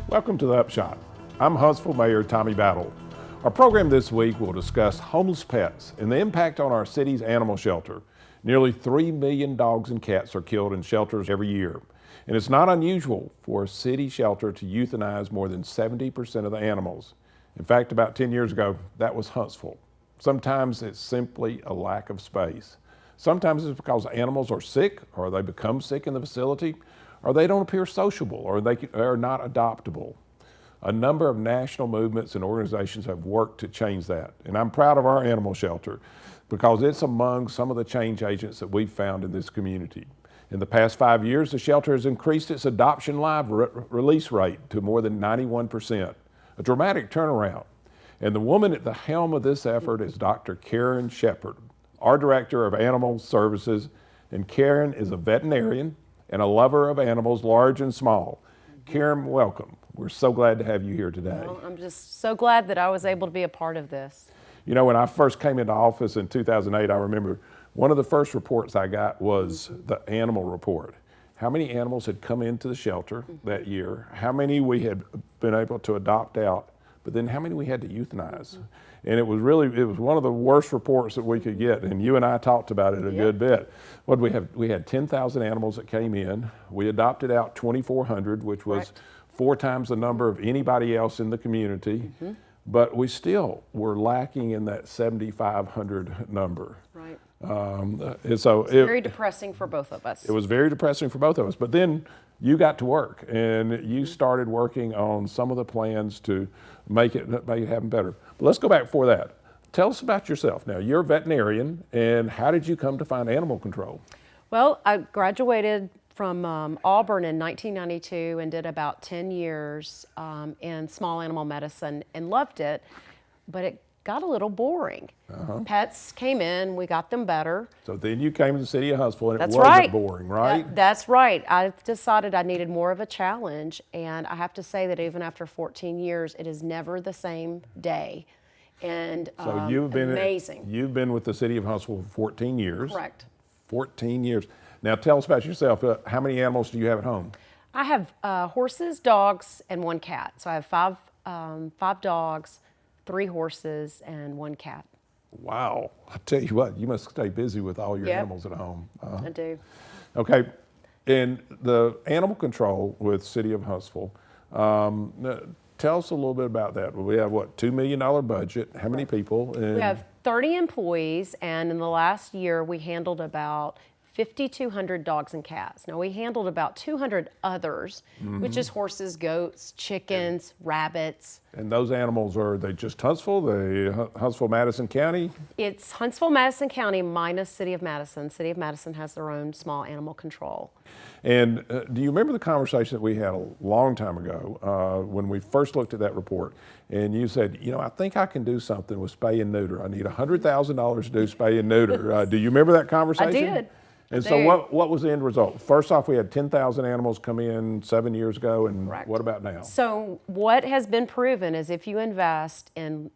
Welcome to the Upshot. I'm Huntsville Mayor Tommy Battle. Our program this week will discuss homeless pets and the impact on our city's animal shelter. Nearly 3 million dogs and cats are killed in shelters every year. And it's not unusual for a city shelter to euthanize more than 70% of the animals. In fact, about 10 years ago, that was Huntsville. Sometimes it's simply a lack of space. Sometimes it's because animals are sick, or they become sick in the facility, or they don't appear sociable, or they are not adoptable. A number of national movements and organizations have worked to change that. And I'm proud of our animal shelter because it's among some of the change agents that we've found in this community. In the past 5 years, the shelter has increased its adoption live release rate to more than 91%, a dramatic turnaround. And the woman at the helm of this effort is Dr. Karen Sheppard, our Director of Animal Services. And Karen is a veterinarian and a lover of animals, large and small. Karen, welcome. We're so glad to have you here today. Well, I'm just so glad that I was able to be a part of this. You know, when I first came into office in 2008, I remember one of the first reports I got was the animal report. How many animals had come into the shelter that year, how many we had been able to adopt out, but then how many we had to euthanize. And it was one of the worst reports that we could get, and you and I talked about it a good bit. What did we have? We had 10,000 animals that came in. We adopted out 2,400, which was 4 times the number of anybody else in the community. But we still were lacking in that 7,500 number. Right. And so it's very depressing for both of us. It was very depressing for both of us. But then you got to work, and you started working on some of the plans to make it happen better. But let's go back before that. Tell us about yourself. Now, you're a veterinarian, and how did you come to find animal control? Well, I graduated from Auburn in 1992 and did about 10 years in small animal medicine and loved it, but it got a little boring. Pets came in, we got them better. So then you came to the city of Huntsville, and That's it wasn't right. boring, right? That's right. I decided I needed more of a challenge, and I have to say that even after 14 years, it is never the same day. And so you've been amazing. You've been with the city of Huntsville for 14 years. Correct. 14 years. Now tell us about yourself. How many animals do you have at home? I have horses, dogs, and 1 cat. So I have five dogs, 3 horses, and 1 cat. Wow. I tell you what, you must stay busy with all your animals at home. I do. Okay. And the animal control with City of Huntsville, tell us a little bit about that. We have, what, $2 million budget? How many people? We have 30 employees, and in the last year, we handled about 5,200 dogs and cats. Now, we handled about 200 others, which is horses, goats, chickens, rabbits. And those animals, are they just Huntsville, Huntsville, Madison County? It's Huntsville, Madison County minus City of Madison. City of Madison has their own small animal control. And do you remember the conversation that we had a long time ago when we first looked at that report? And you said, you know, I think I can do something with spay and neuter. I need $100,000 to do spay and neuter. Do you remember that conversation? I did. And so what was the end result? First off, we had 10,000 animals come in 7 years ago, and what about now? So what has been proven is if you invest in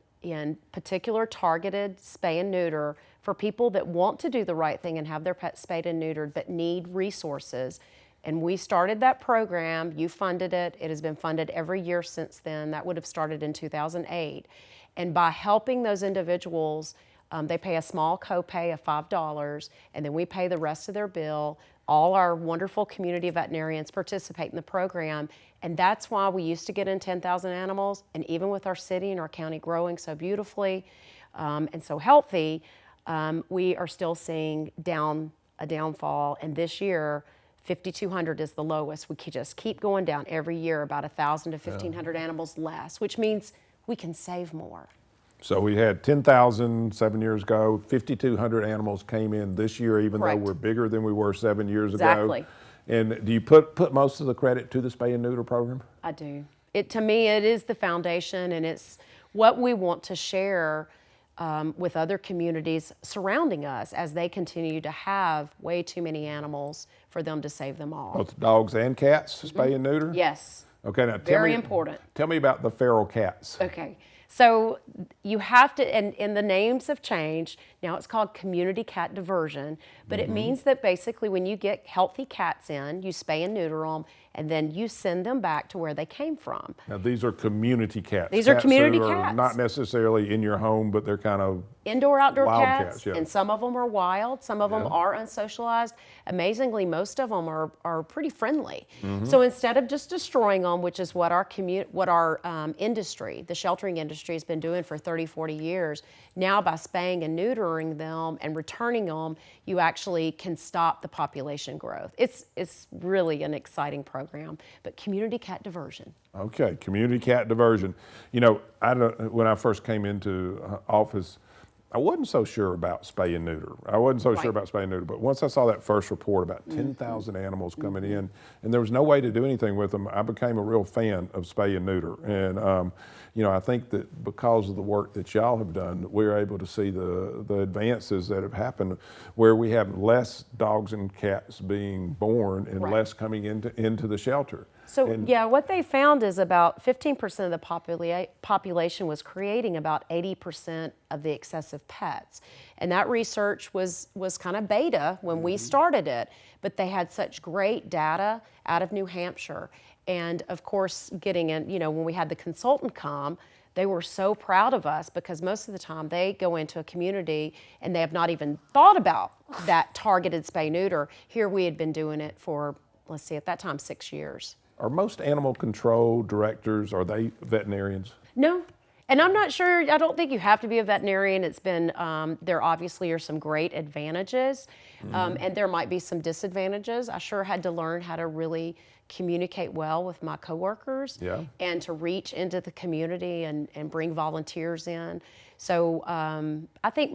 particular targeted spay and neuter for people that want to do the right thing and have their pets spayed and neutered but need resources, and we started that program, you funded it, it has been funded every year since then. That would have started in 2008. And by helping those individuals, they pay a small copay of $5, and then we pay the rest of their bill. All our wonderful community veterinarians participate in the program, and that's why we used to get in 10,000 animals, and even with our city and our county growing so beautifully and so healthy, we are still seeing a downfall, and this year, 5,200 is the lowest. We just keep going down every year, about 1,000 to 1,500 animals less, which means we can save more. So we had 10,000 7 years ago, 5,200 animals came in this year, even though we're bigger than we were 7 years ago. Exactly. And do you put most of the credit to the spay and neuter program? I do. To me, it is the foundation, and it's what we want to share with other communities surrounding us as they continue to have way too many animals for them to save them all. Both dogs and cats, spay and neuter? Yes. Okay, now Very important. Tell me about the feral cats. Okay. So you have to, and the names have changed. Now it's called community cat diversion, but it means that basically when you get healthy cats in, you spay and neuter them, and then you send them back to where they came from. Now, these are community cats. These are community who are cats. not necessarily in your home, but they're kind of Indoor, outdoor wild cats, yeah. and some of them are wild, some of them Yeah. are unsocialized. Amazingly, most of them are pretty friendly. Mm-hmm. So instead of just destroying them, which is what our industry, the sheltering industry, has been doing for 30, 40 years, now by spaying and neutering them and returning them, you actually can stop the population growth. It's really an exciting program, but community cat diversion. Okay, community cat diversion. You know, when I first came into office, I wasn't so sure about spay and neuter. I wasn't so sure about spay and neuter, but once I saw that first report about 10,000 animals coming in, and there was no way to do anything with them, I became a real fan of spay and neuter. And you know, I think that because of the work that y'all have done, we're able to see the advances that have happened, where we have less dogs and cats being born and less coming into the shelter. So yeah, what they found is about 15% of the population was creating about 80% of the excessive pets. And that research was kind of beta when we started it, but they had such great data out of New Hampshire. And of course, getting in, you know, when we had the consultant come, they were so proud of us because most of the time they go into a community and they have not even thought about that targeted spay neuter. Here we had been doing it for, let's see, at that time, 6 years. Are most animal control directors, are they veterinarians? No, and I'm not sure, I don't think you have to be a veterinarian. It's been, there obviously are some great advantages, and there might be some disadvantages. I sure had to learn how to really communicate well with my coworkers and to reach into the community and bring volunteers in. So I think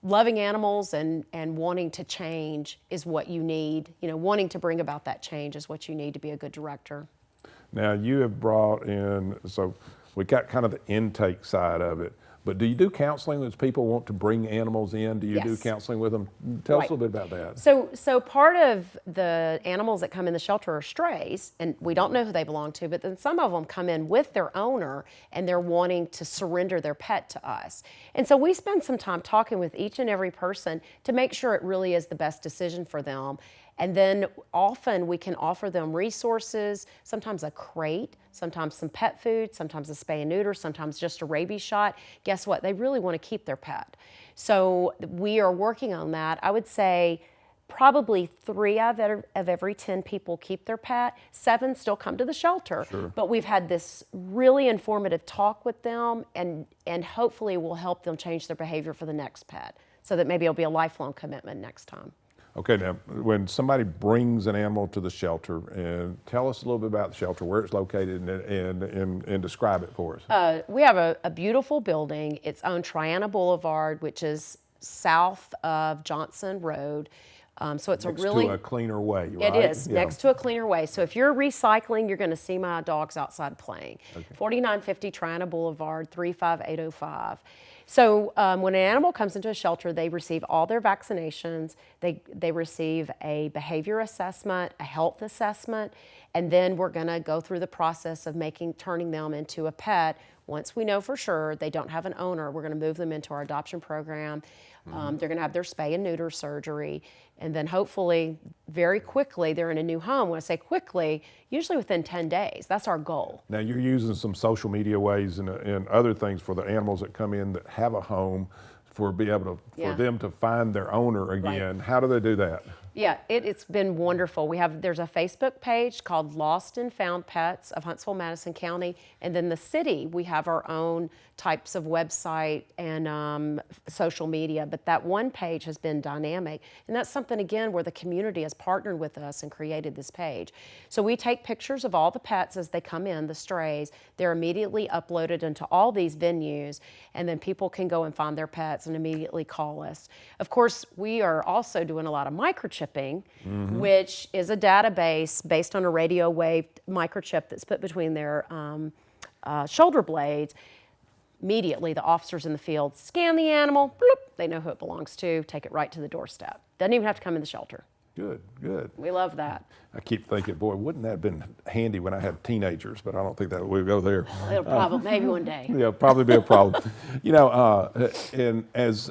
loving animals and wanting to change is what you need. You know, wanting to bring about that change is what you need to be a good director. Now you have brought in, so we got kind of the intake side of it, but do you do counseling as people want to bring animals in? Do you do counseling with them? Tell us a little bit about that. So part of the animals that come in the shelter are strays, and we don't know who they belong to, but then some of them come in with their owner and they're wanting to surrender their pet to us. And so we spend some time talking with each and every person to make sure it really is the best decision for them. And then often we can offer them resources, sometimes a crate, sometimes some pet food, sometimes a spay and neuter, sometimes just a rabies shot. Guess what? They really want to keep their pet. So we are working on that. I would say probably 3 out of every 10 people keep their pet. 7 still come to the shelter. Sure. But we've had this really informative talk with them, and hopefully we'll help them change their behavior for the next pet so that maybe it'll be a lifelong commitment next time. Okay, now, when somebody brings an animal to the shelter, and tell us a little bit about the shelter, where it's located, and describe it for us. We have a beautiful building. It's on Triana Boulevard, which is south of Johnson Road. So it's next a really to a cleaner way, right? It is next to a cleaner way. So if you're recycling, you're going to see my dogs outside playing. 4950 Triana Boulevard, 35805. So when an animal comes into a shelter, they receive all their vaccinations. They receive a behavior assessment, a health assessment, and then we're going to go through the process of turning them into a pet. Once we know for sure they don't have an owner, we're going to move them into our adoption program. They're going to have their spay and neuter surgery, and then hopefully very quickly they're in a new home. When I say quickly, usually within 10 days. That's our goal. Now you're using some social media ways and other things for the animals that come in that have a home for them to find their owner again. Right. How do they do that? Yeah, it's been wonderful. There's a Facebook page called Lost and Found Pets of Huntsville, Madison County, and then the city, we have our own types of website and social media, but that one page has been dynamic, and that's something, again, where the community has partnered with us and created this page. So we take pictures of all the pets as they come in, the strays. They're immediately uploaded into all these venues, and then people can go and find their pets and immediately call us. Of course, we are also doing a lot of microchipping, which is a database based on a radio wave microchip that's put between their shoulder blades. Immediately, the officers in the field scan the animal, bloop, they know who it belongs to, take it right to the doorstep. Doesn't even have to come in the shelter. Good, good. We love that. I keep thinking, boy, wouldn't that have been handy when I had teenagers, but I don't think that we'll go there. It'll probably, maybe one day. Yeah, probably be a problem. You know, and as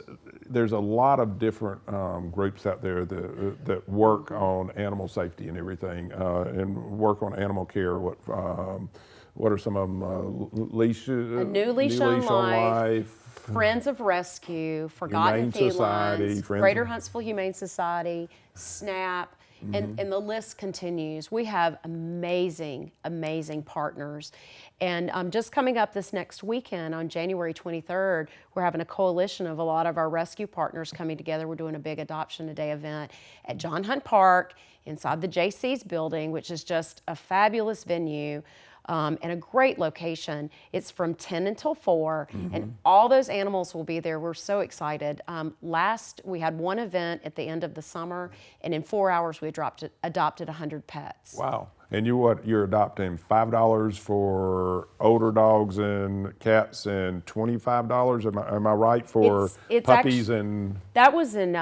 there's a lot of different groups out there that work on animal safety and everything, and work on animal care. What are some of them? Leash, A New Leash on Life, Friends of Rescue, Forgotten Humane Society, Felines, Friends Greater of- Huntsville Humane Society, SNAP, and the list continues. We have amazing, amazing partners. And just coming up this next weekend on January 23rd, we're having a coalition of a lot of our rescue partners coming together. We're doing a big Adoption a Day event at John Hunt Park inside the JC's building, which is just a fabulous venue. And a great location. It's from 10 until 4, and all those animals will be there. We're so excited. We had one event at the end of the summer, and in 4 hours we adopted 100 pets. Wow. And you're adopting $5 for older dogs and cats, and $25. Am I right for It's puppies actually, that was in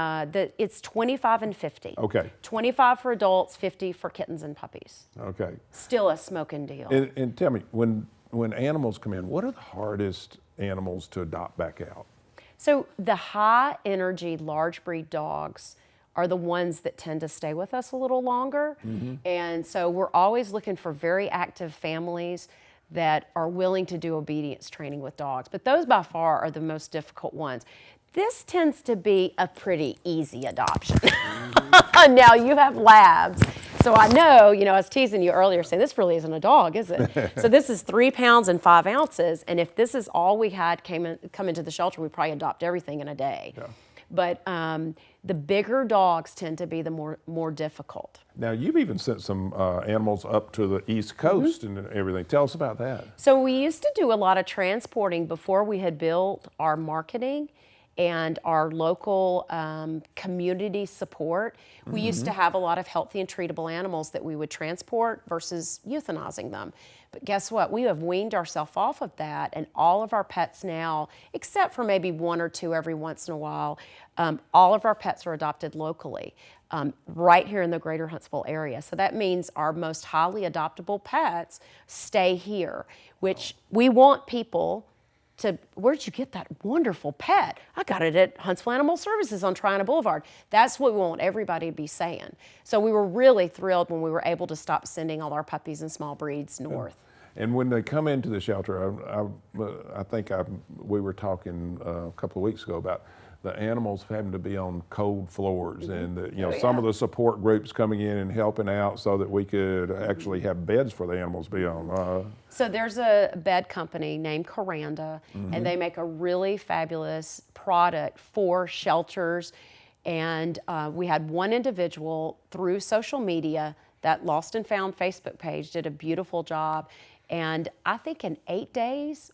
it's 25 and 50. Okay. 25 for adults, 50 for kittens and puppies. Okay. Still a smoking deal. And tell me, when animals come in, what are the hardest animals to adopt back out? So the high energy large breed dogs are the ones that tend to stay with us a little longer. And so we're always looking for very active families that are willing to do obedience training with dogs. But those by far are the most difficult ones. This tends to be a pretty easy adoption. Now you have labs. So I know, I was teasing you earlier saying this really isn't a dog, is it? So this is 3 pounds and 5 ounces. And if this is all we had come into the shelter, we'd probably adopt everything in a day. Yeah. But the bigger dogs tend to be the more difficult. Now, you've even sent some animals up to the East Coast and everything. Tell us about that. So we used to do a lot of transporting before we had built our marketing and our local community support. We used to have a lot of healthy and treatable animals that we would transport versus euthanizing them. But guess what? We have weaned ourselves off of that, and all of our pets now, except for maybe 1 or 2 every once in a while, all of our pets are adopted locally, right here in the greater Huntsville area. So that means our most highly adoptable pets stay here, which we want people to, where'd you get that wonderful pet? I got it at Huntsville Animal Services on Triana Boulevard. That's what we want everybody to be saying. So we were really thrilled when we were able to stop sending all our puppies and small breeds north. And when they come into the shelter, I think we were talking a couple of weeks ago about the animals having to be on cold floors, and some of the support groups coming in and helping out so that we could actually have beds for the animals to be on. So there's a bed company named Coranda, and they make a really fabulous product for shelters. And we had one individual through social media, that Lost and Found Facebook page did a beautiful job. And I think in 8 days,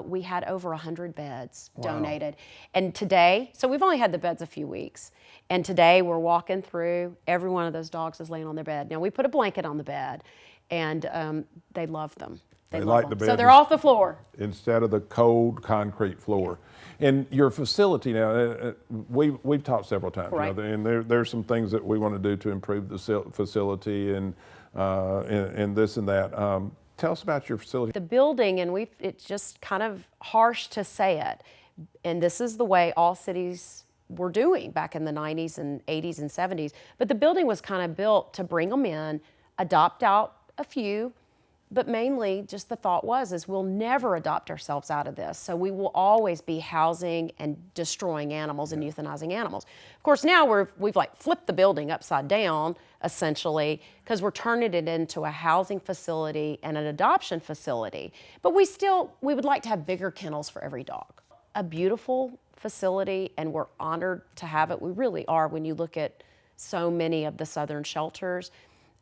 we had over 100 beds donated. And today, so we've only had the beds a few weeks. And today we're walking through, every one of those dogs is laying on their bed. Now we put a blanket on the bed, and they love them. They love like them. the bed So they're off the floor. Instead of the cold concrete floor. And your facility now, we've talked several times, Right. and there's some things that we want to do to improve the facility and this and that. Tell us about your facility. The building, and it's just kind of harsh to say it, and this is the way all cities were doing back in the 90s and 80s and 70s, but the building was kind of built to bring them in, adopt out a few, but mainly just the thought is we'll never adopt ourselves out of this. So we will always be housing and destroying animals and euthanizing animals. Of course, now we've like flipped the building upside down, essentially, because we're turning it into a housing facility and an adoption facility. But we would like to have bigger kennels for every dog. A beautiful facility, and we're honored to have it. We really are when you look at so many of the southern shelters.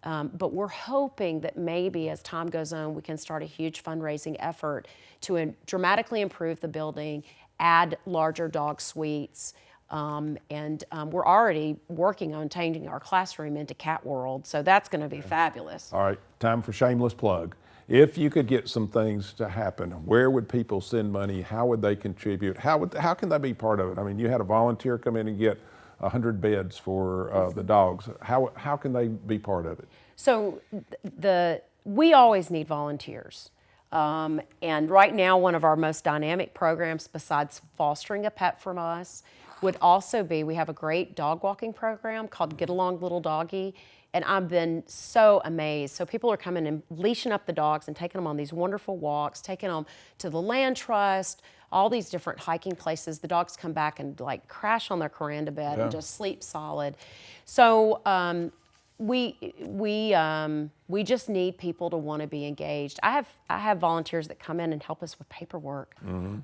But we're hoping that maybe as time goes on, we can start a huge fundraising effort to dramatically improve the building, add larger dog suites, and we're already working on changing our classroom into Cat World, so that's going to be fabulous. All right, time for shameless plug. If you could get some things to happen, where would people send money? How would they contribute? How can they be part of it? I mean, you had a volunteer come in and get 100 beds for the dogs. How can they be part of it? So we always need volunteers. And right now, one of our most dynamic programs, besides fostering a pet from us, would also be, we have a great dog walking program called Get Along Little Doggy, and I've been so amazed. So people are coming and leashing up the dogs and taking them on these wonderful walks, taking them to the land trust, all these different hiking places. The dogs come back and like crash on their Kuranda bed and just sleep solid. So we just need people to want to be engaged. I have volunteers that come in and help us with paperwork, and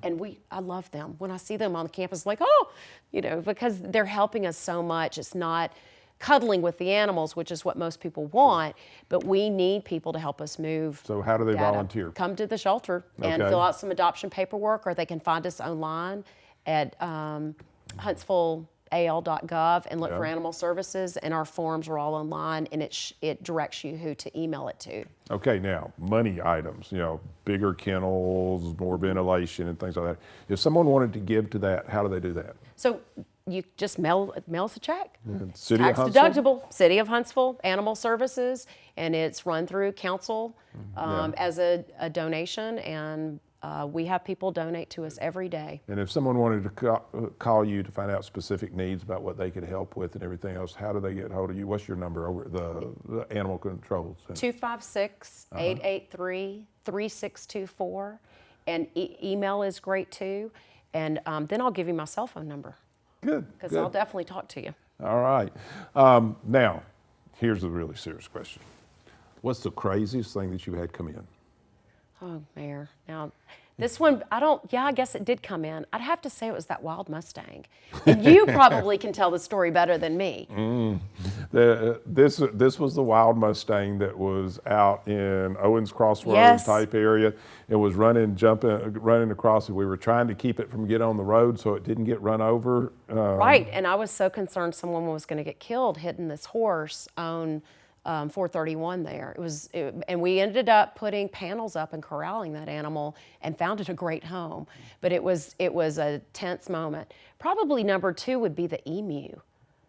I love them. When I see them on the campus, like, oh, because they're helping us so much. It's not cuddling with the animals, which is what most people want, but we need people to help us move. So how do they data. volunteer? Come to the shelter and fill out some adoption paperwork, or they can find us online at huntsvilleal.gov and look for animal services, and our forms are all online, and it directs you who to email it to. Okay, now, money items, bigger kennels, more ventilation and things like that. If someone wanted to give to that, how do they do that? So you just mail us a check. City Tax of Huntsville? deductible, City of Huntsville, Animal Services, and it's run through council as a donation, and we have people donate to us every day. And if someone wanted to call you to find out specific needs about what they could help with and everything else, how do they get hold of you? What's your number over at the Animal Control Center? 256-883-3624, and email is great too. And then I'll give you my cell phone number. Good. Because I'll definitely talk to you. All right. Now, here's a really serious question. What's the craziest thing that you had come in? Oh, Mayor. Now, this one, I guess it did come in. I'd have to say it was that wild Mustang. And you probably can tell the story better than me. This was the wild Mustang that was out in Owens Crossroads type area. It was running across, and we were trying to keep it from getting on the road so it didn't get run over. Right, and I was so concerned someone was going to get killed hitting this horse on 431 there. And we ended up putting panels up and corralling that animal and found it a great home. But it was a tense moment. Probably number two would be the emu.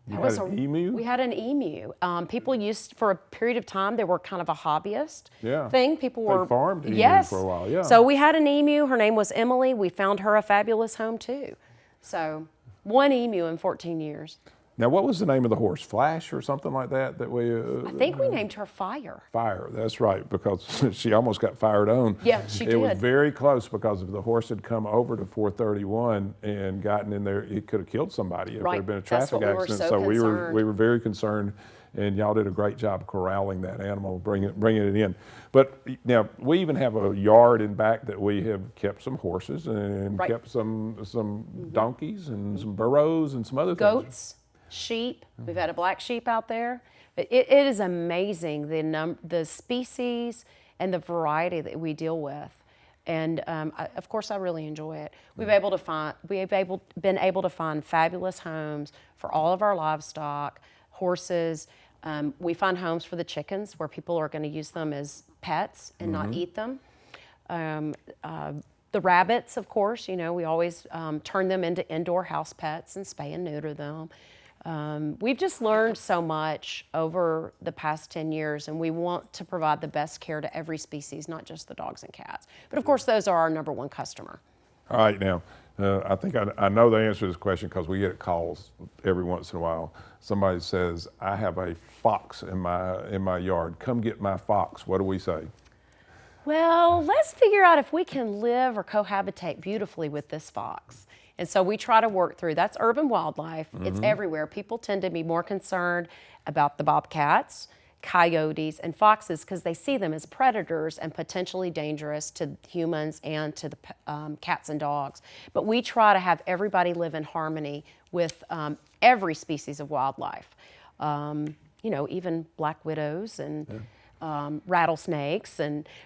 You had an emu? We had an emu. People used, for a period of time, they were kind of a hobbyist thing. People They farmed emus for a while, yeah. So we had an emu. Her name was Emily. We found her a fabulous home too. So one emu in 14 years. Now, what was the name of the horse? Flash or something like that? That we. I think we named her Fire. Fire, that's right, because she almost got fired on. Yeah, she did. It was very close, because if the horse had come over to 431 and gotten in there, it could have killed somebody if there had been a traffic accident. So we were very concerned, and y'all did a great job corralling that animal, bringing it in. But now we even have a yard in back that we have kept some horses and kept some donkeys and some burros and some other things. Goats. Sheep. We've had a black sheep out there. But it is amazing the species and the variety that we deal with. And of course, I really enjoy it. We've been able to find fabulous homes for all of our livestock, horses. We find homes for the chickens where people are going to use them as pets and not eat them. The rabbits, of course, we always turn them into indoor house pets and spay and neuter them. We've just learned so much over the past 10 years, and we want to provide the best care to every species, not just the dogs and cats. But of course, those are our number one customer. All right, now, I think I know the answer to this question, because we get calls every once in a while. Somebody says, I have a fox in my yard. Come get my fox. What do we say? Well, let's figure out if we can live or cohabitate beautifully with this fox. And so we try to work through, that's urban wildlife. It's everywhere. People tend to be more concerned about the bobcats, coyotes, and foxes because they see them as predators and potentially dangerous to humans and to the cats and dogs. But we try to have everybody live in harmony with every species of wildlife. Even black widows and rattlesnakes,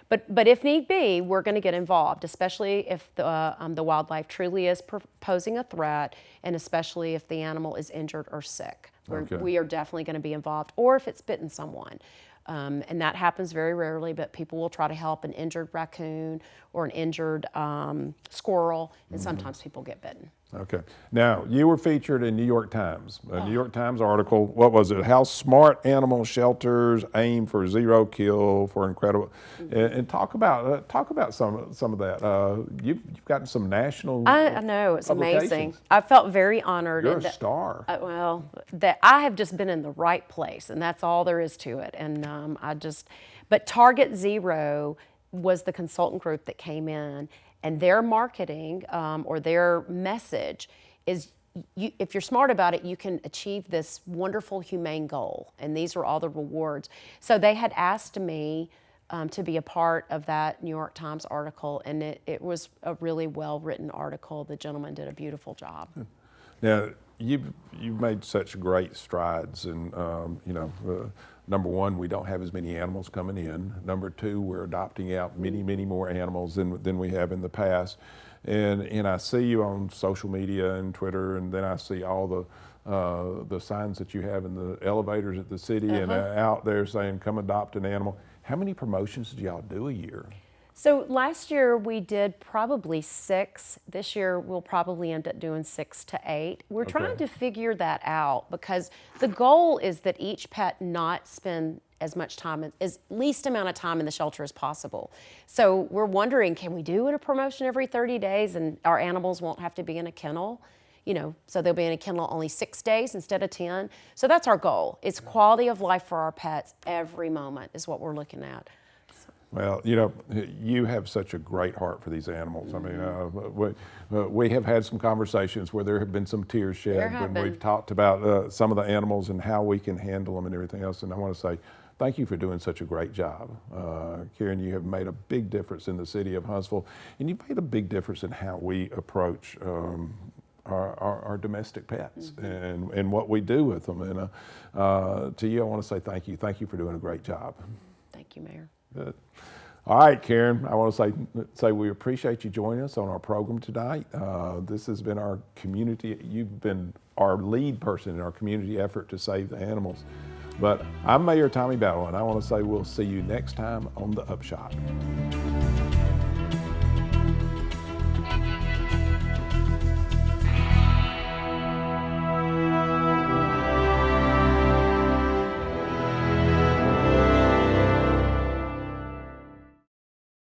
but if need be, we're going to get involved, especially if the wildlife truly is posing a threat, and especially if the animal is injured or sick. We are definitely going to be involved, or if it's bitten someone. And that happens very rarely, but people will try to help an injured raccoon or an injured squirrel, and sometimes people get bitten. Okay. Now, you were featured in New York Times, a New York Times article. What was it? How smart animal shelters aim for zero kill for incredible. And talk about some of that. You've gotten some national. I know, it's amazing. publications. I felt very honored. You're a that- star. well, that I have just been in the right place, and that's all there is to it. And but Target Zero was the consultant group that came in, and their marketing or their message is, if you're smart about it, you can achieve this wonderful humane goal. And these were all the rewards. So they had asked me to be a part of that New York Times article, and it was a really well-written article. The gentleman did a beautiful job. Now, you've made such great strides, and number one, we don't have as many animals coming in. Number two, we're adopting out many more animals than we have in the past. And I see you on social media and Twitter, and then I see all the signs that you have in the elevators at the city and out there saying, "Come adopt an animal." How many promotions do y'all do a year? So last year we did probably 6. This year we'll probably end up doing 6 to 8. We're trying to figure that out because the goal is that each pet not spend as much time, as least amount of time in the shelter as possible. So we're wondering, can we do a promotion every 30 days and our animals won't have to be in a kennel? So they'll be in a kennel only 6 days instead of 10. So that's our goal. It's quality of life for our pets every moment is what we're looking at. Well, you have such a great heart for these animals. I mean, we have had some conversations where there have been some tears shed when we've talked about some of the animals and how we can handle them and everything else. And I want to say thank you for doing such a great job. Karen, you have made a big difference in the city of Huntsville, and you've made a big difference in how we approach our domestic pets and what we do with them. And to you, I want to say thank you. Thank you for doing a great job. Thank you, Mayor. Good. All right, Karen, I want to say we appreciate you joining us on our program tonight. This has been our community. You've been our lead person in our community effort to save the animals. But I'm Mayor Tommy Battle, and I want to say we'll see you next time on the Upshot.